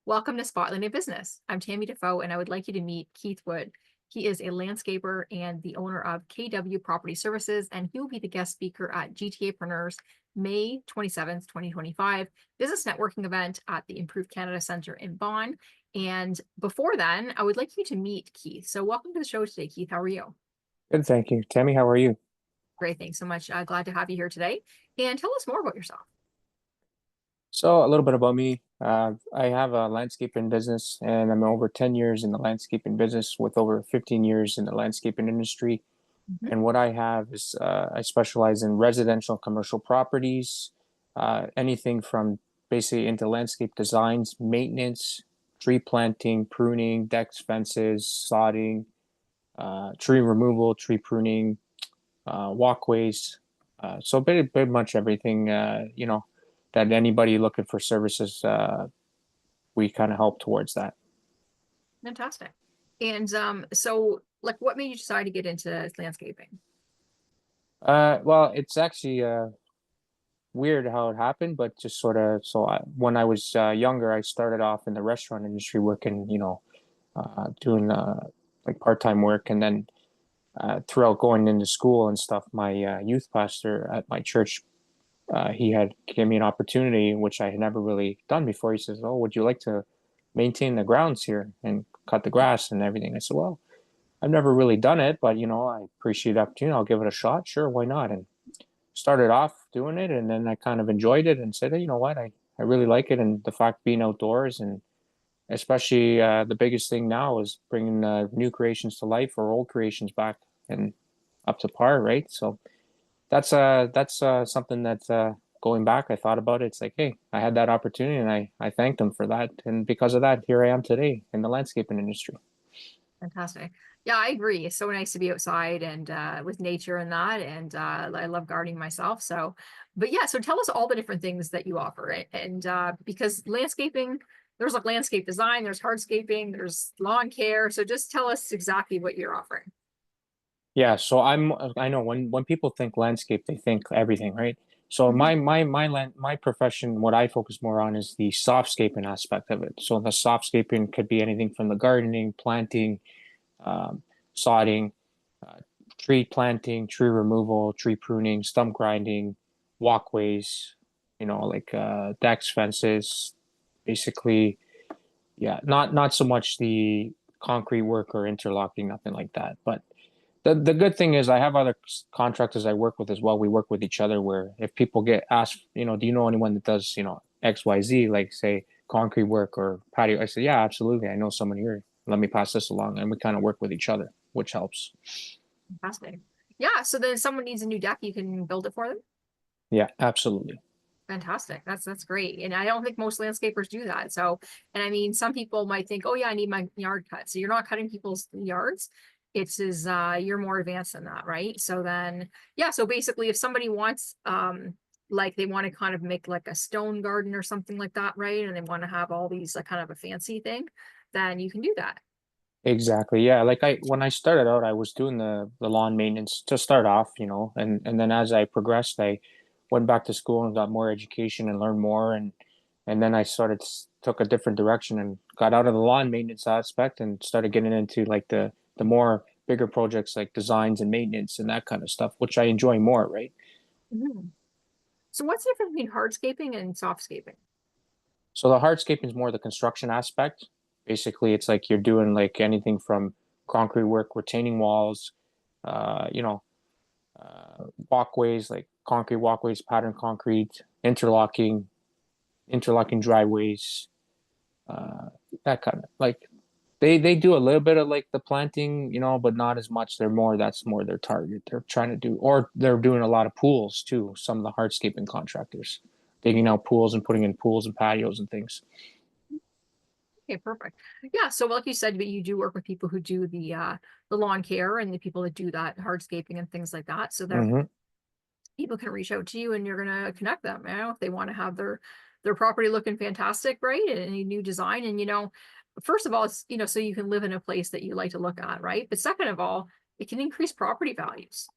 Welcome to Spotlight in Business. I'm Tammy Defoe, and I would like you to meet Keith Wood. He is a landscaper and the owner of KW Property Services, and he will be the guest speaker at GTApreneurs May 27th, 2025, business networking event at the Improved Canada Centre in Vaughan. And before then, I would like you to meet Keith. So welcome to the show today, Keith. How are you? Good, thank you. Tammy, how are you? Great. Thanks so much. Glad to have you here today. And tell us more about yourself. So a little bit about me. I have a landscaping business and I'm over 10 years in the landscaping business with over 15 years in the landscaping industry. Mhm. And what I have is I specialize in residential and commercial properties, anything from basically into landscape designs, maintenance, tree planting, pruning, decks, fences, sodding, tree removal, tree pruning, walkways. So pretty much everything, that anybody looking for services, we kind of help towards that. Fantastic. And so like what made you decide to get into landscaping? Well, it's actually weird how it happened, but just sort of, when I was younger, I started off in the restaurant industry working, doing like part-time work. And then throughout going into school and stuff, my youth pastor at my church, he had gave me an opportunity which I had never really done before. He says, "Oh, would you like to maintain the grounds here and cut the grass and everything?" I said, "Well, I've never really done it, but I appreciate the opportunity. I'll give it a shot. Sure, why not?" And started off doing it, and then I kind of enjoyed it and said, "Hey, you know what? I really like it, and the fact being outdoors, and especially the biggest thing now is bringing new creations to life or old creations back and up to par, right?" So that's something that going back, I thought about it. It's like, hey, I had that opportunity, and I thanked them for that, and because of that, here I am today in the landscaping industry. Fantastic. Yeah, I agree. It's so nice to be outside and with nature and that. And I love gardening myself. So, but yeah, so tell us all the different things that you offer. And because landscaping, there's like landscape design, there's hardscaping, there's lawn care. So just tell us exactly what you're offering. Yeah, so I know when people think landscape, they think everything, right? So Mhm. my profession, what I focus more on is the soft scaping aspect of it. So the soft scaping could be anything from the gardening, planting, um, sodding, uh, tree planting, tree removal, tree pruning, stump grinding, walkways, like decks, fences, basically. Yeah, not so much the concrete work or interlocking, nothing like that. But the good thing is I have other contractors I work with as well. We work with each other where if people get asked, do you know anyone that does, XYZ, like say concrete work or patio? I say, yeah, absolutely. I know someone here. Let me pass this along. And we kind of work with each other, which helps. Fantastic. Yeah. So then if someone needs a new deck, you can build it for them. Yeah, absolutely. Fantastic. That's great. And I don't think most landscapers do that. So, and I mean, some people might think, oh yeah, I need my yard cut. So you're not cutting people's yards. It's is you're more advanced than that, right? So then yeah, so basically if somebody wants like they want to kind of make like a stone garden or something like that, right? And they want to have all these like kind of a fancy thing, then you can do that. Exactly. Yeah. Like when I started out, I was doing the lawn maintenance to start off, and then as I progressed, I went back to school and got more education and learned more, and then I took a different direction and got out of the lawn maintenance aspect and started getting into like the more bigger projects like designs and maintenance and that kind of stuff, which I enjoy more, right? Mhm. So what's the difference between hardscaping and softscaping? So the hardscape is more the construction aspect. Basically, it's like you're doing like anything from concrete work, retaining walls, uh, you know, walkways like concrete walkways, pattern concrete, interlocking driveways, uh, that kind of like they do a little bit of like the planting, but not as much. That's more their target. They're trying to do, or they're doing a lot of pools too. Some of the hardscaping contractors digging out pools and putting in pools and patios and things. Okay, perfect. Yeah, so like you said, you do work with people who do the lawn care and the people that do that hardscaping and things like that. So that Hmm. people can reach out to you and you're gonna connect them, if they want to have their property looking fantastic, right? And any new design. And first of all, it's so you can live in a place that you like to look at, right? But second of all, it can increase property values,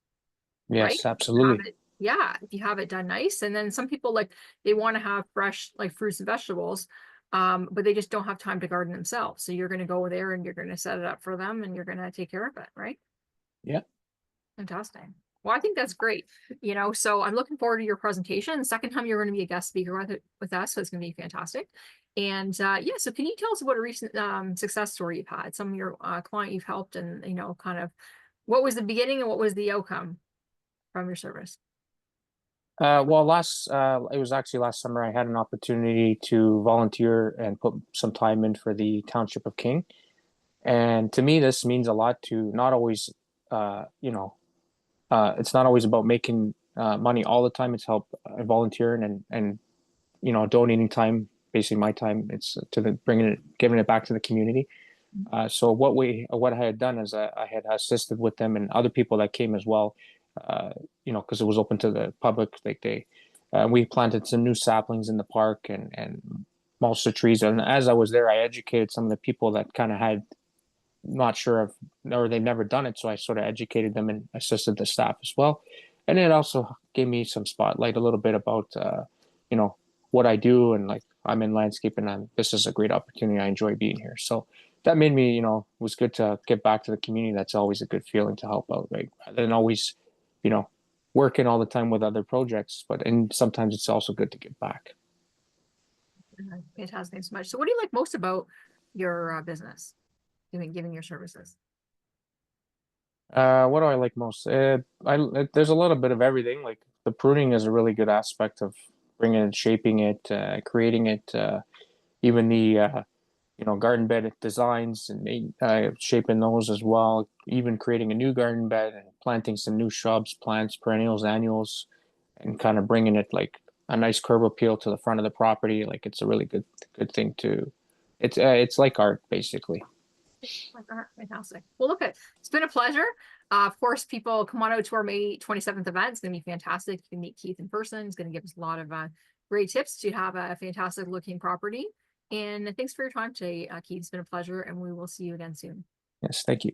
right? Yes, Have absolutely. it, yeah, if you have it done nice. And then some people like they want to have fresh like fruits and vegetables. but they just don't have time to garden themselves. So you're going to go there and you're going to set it up for them and you're going to take care of it, right? Yeah. Fantastic. Well, I think that's great. So I'm looking forward to your presentation. The second time you're going to be a guest speaker with us, so it's going to be fantastic. And yeah, so can you tell us about a recent success story you've had? Some of your client you've helped, and kind of what was the beginning and what was the outcome from your service? Well, it was actually last summer. I had an opportunity to volunteer and put some time in for the Township of King, and to me, this means a lot. To not always, it's not always about making money all the time. It's help volunteering and donating time, basically my time. It's to giving it back to the community. So what I had done is I had assisted with them and other people that came as well. Because it was open to the public. We planted some new saplings in the park and mulched the trees. And as I was there, I educated some of the people that kind of had not sure of, or they've never done it. So I sort of educated them and assisted the staff as well. And it also gave me some spotlight a little bit about, what I do. And like, I'm in landscaping and this is a great opportunity. I enjoy being here. So that made me, was good to get back to the community. That's always a good feeling to help out, right? Rather than always, working all the time with other projects, and sometimes it's also good to give back. Fantastic. Thanks so much. So what do you like most about your business, giving your services? What do I like most? There's a little bit of everything. Like the pruning is a really good aspect of bringing it, shaping it, creating it. Even the garden bed designs and shaping those as well. Even creating a new garden bed and planting some new shrubs, plants, perennials, annuals, and kind of bringing it like a nice curb appeal to the front of the property. Like it's a really good thing to. It's like art basically. Fantastic. Well, look, it's been a pleasure. Of course, people come on out to our May 27th event. It's going to be fantastic. You can meet Keith in person. He's going to give us a lot of great tips to have a fantastic looking property. And thanks for your time today, Keith. It's been a pleasure, and we will see you again soon. Yes, thank you.